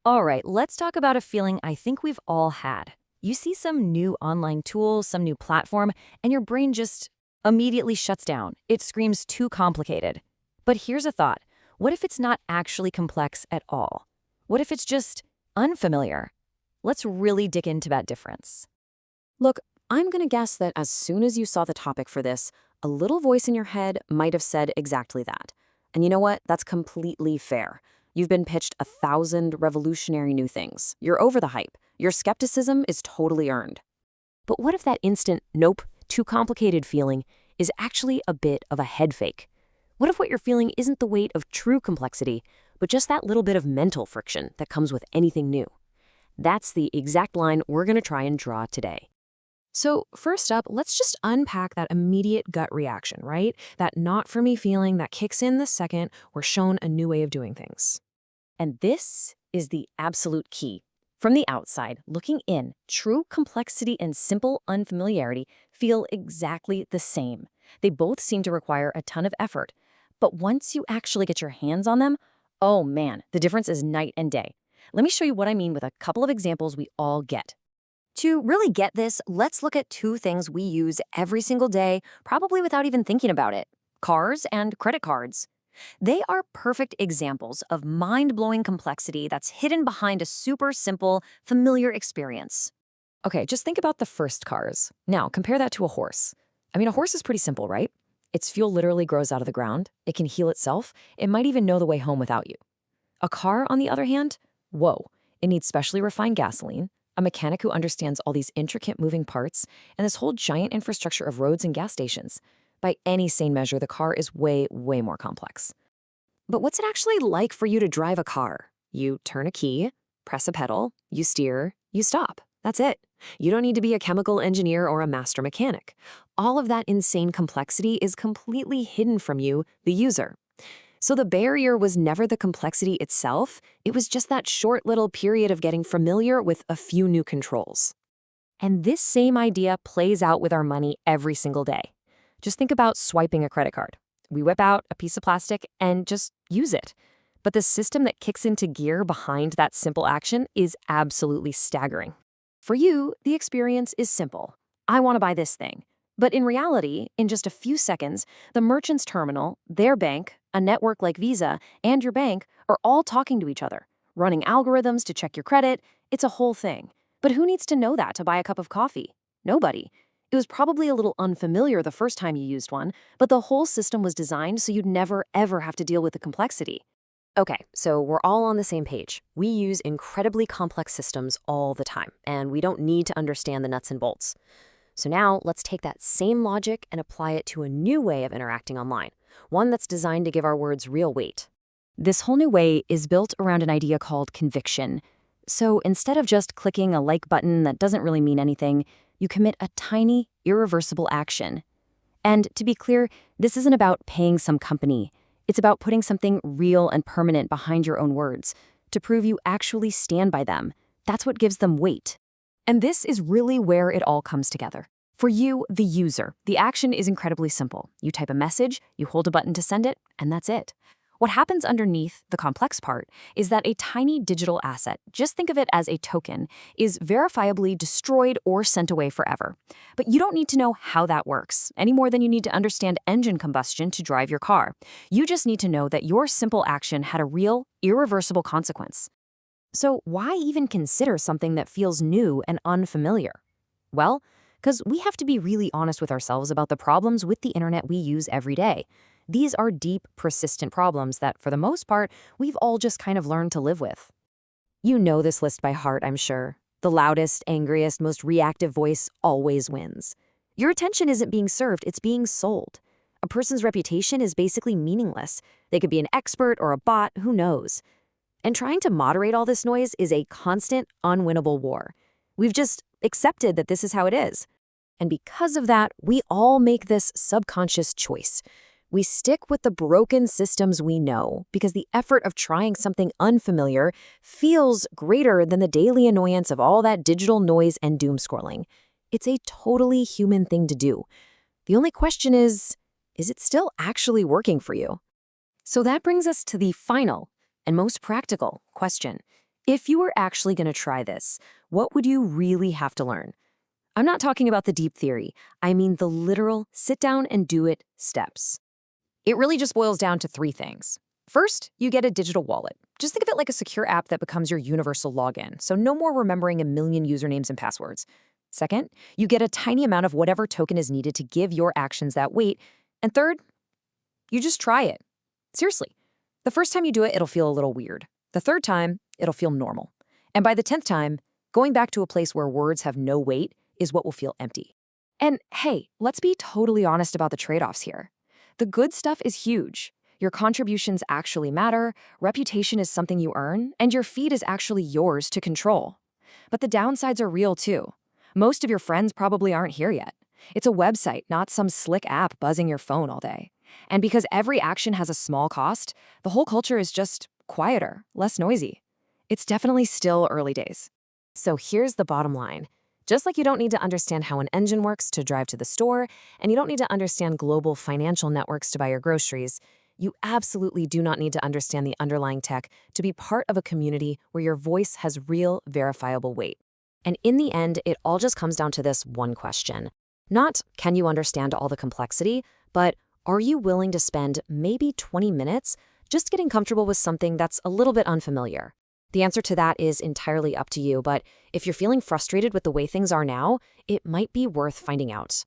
All right, let's talk about a feeling I think we've all had. You see some new online tool, some new platform, and your brain just immediately shuts down. It screams too complicated. But here's a thought. What if it's not actually complex at all? What if it's just unfamiliar? Let's really dig into that difference. Look, I'm going to guess that as soon as you saw the topic for this, a little voice in your head might have said exactly that. And you know what? That's completely fair. You've been pitched 1,000 revolutionary new things. You're over the hype. Your skepticism is totally earned. But what if that instant, nope, too complicated feeling is actually a bit of a head fake? What if what you're feeling isn't the weight of true complexity, but just that little bit of mental friction that comes with anything new? That's the exact line we're going to try and draw today. So first up, let's just unpack that immediate gut reaction, right? That not for me feeling that kicks in the second we're shown a new way of doing things. And this is the absolute key. From the outside, looking in, true complexity and simple unfamiliarity feel exactly the same. They both seem to require a ton of effort. But once you actually get your hands on them, oh man, the difference is night and day. Let me show you what I mean with a couple of examples we all get. To really get this, let's look at two things we use every single day, probably without even thinking about it: cars and credit cards. They are perfect examples of mind-blowing complexity that's hidden behind a super simple, familiar experience. Okay, just think about the first cars. Now, compare that to a horse. I mean, a horse is pretty simple, right? Its fuel literally grows out of the ground. It can heal itself. It might even know the way home without you. A car, on the other hand, whoa, it needs specially refined gasoline, a mechanic who understands all these intricate moving parts, and this whole giant infrastructure of roads and gas stations. By any sane measure, the car is way, way more complex. But what's it actually like for you to drive a car? You turn a key, press a pedal, you steer, you stop. That's it. You don't need to be a chemical engineer or a master mechanic. All of that insane complexity is completely hidden from you, the user. So the barrier was never the complexity itself, it was just that short little period of getting familiar with a few new controls. And this same idea plays out with our money every single day. Just think about swiping a credit card. We whip out a piece of plastic and just use it. But the system that kicks into gear behind that simple action is absolutely staggering. For you, the experience is simple. I want to buy this thing. But in reality, in just a few seconds, the merchant's terminal, their bank, a network like Visa, and your bank are all talking to each other, running algorithms to check your credit. It's a whole thing. But who needs to know that to buy a cup of coffee? Nobody. It was probably a little unfamiliar the first time you used one, but the whole system was designed so you'd never, ever have to deal with the complexity. Okay, so we're all on the same page. We use incredibly complex systems all the time, and we don't need to understand the nuts and bolts. So now let's take that same logic and apply it to a new way of interacting online, one that's designed to give our words real weight. This whole new way is built around an idea called conviction. So instead of just clicking a like button that doesn't really mean anything, you commit a tiny, irreversible action. And to be clear, this isn't about paying some company. It's about putting something real and permanent behind your own words to prove you actually stand by them. That's what gives them weight. And this is really where it all comes together. For you, the user, the action is incredibly simple. You type a message, you hold a button to send it, and that's it. What happens underneath, the complex part, is that a tiny digital asset, just think of it as a token, is verifiably destroyed or sent away forever. But you don't need to know how that works, any more than you need to understand engine combustion to drive your car. You just need to know that your simple action had a real, irreversible consequence. So why even consider something that feels new and unfamiliar? Well, because we have to be really honest with ourselves about the problems with the internet we use every day. These are deep, persistent problems that, for the most part, we've all just kind of learned to live with. You know this list by heart, I'm sure. The loudest, angriest, most reactive voice always wins. Your attention isn't being served, it's being sold. A person's reputation is basically meaningless. They could be an expert or a bot, who knows? And trying to moderate all this noise is a constant, unwinnable war. We've just accepted that this is how it is. And because of that, we all make this subconscious choice. We stick with the broken systems we know because the effort of trying something unfamiliar feels greater than the daily annoyance of all that digital noise and doom scrolling. It's a totally human thing to do. The only question is it still actually working for you? So that brings us to the final and most practical question. If you were actually going to try this, what would you really have to learn? I'm not talking about the deep theory. I mean the literal sit down and do it steps. It really just boils down to three things. First, you get a digital wallet. Just think of it like a secure app that becomes your universal login, so no more remembering a million usernames and passwords. Second, you get a tiny amount of whatever token is needed to give your actions that weight. And third, you just try it. Seriously. The first time you do it, it'll feel a little weird. The third time, it'll feel normal. And by the 10th time, going back to a place where words have no weight is what will feel empty. And hey, let's be totally honest about the trade-offs here. The good stuff is huge. Your contributions actually matter, reputation is something you earn, and your feed is actually yours to control. But the downsides are real too. Most of your friends probably aren't here yet. It's a website, not some slick app buzzing your phone all day. And because every action has a small cost, the whole culture is just quieter, less noisy. It's definitely still early days. So here's the bottom line. Just like you don't need to understand how an engine works to drive to the store, and you don't need to understand global financial networks to buy your groceries, you absolutely do not need to understand the underlying tech to be part of a community where your voice has real, verifiable weight. And in the end, it all just comes down to this one question. Not, can you understand all the complexity, but are you willing to spend maybe 20 minutes just getting comfortable with something that's a little bit unfamiliar? The answer to that is entirely up to you, but if you're feeling frustrated with the way things are now, it might be worth finding out.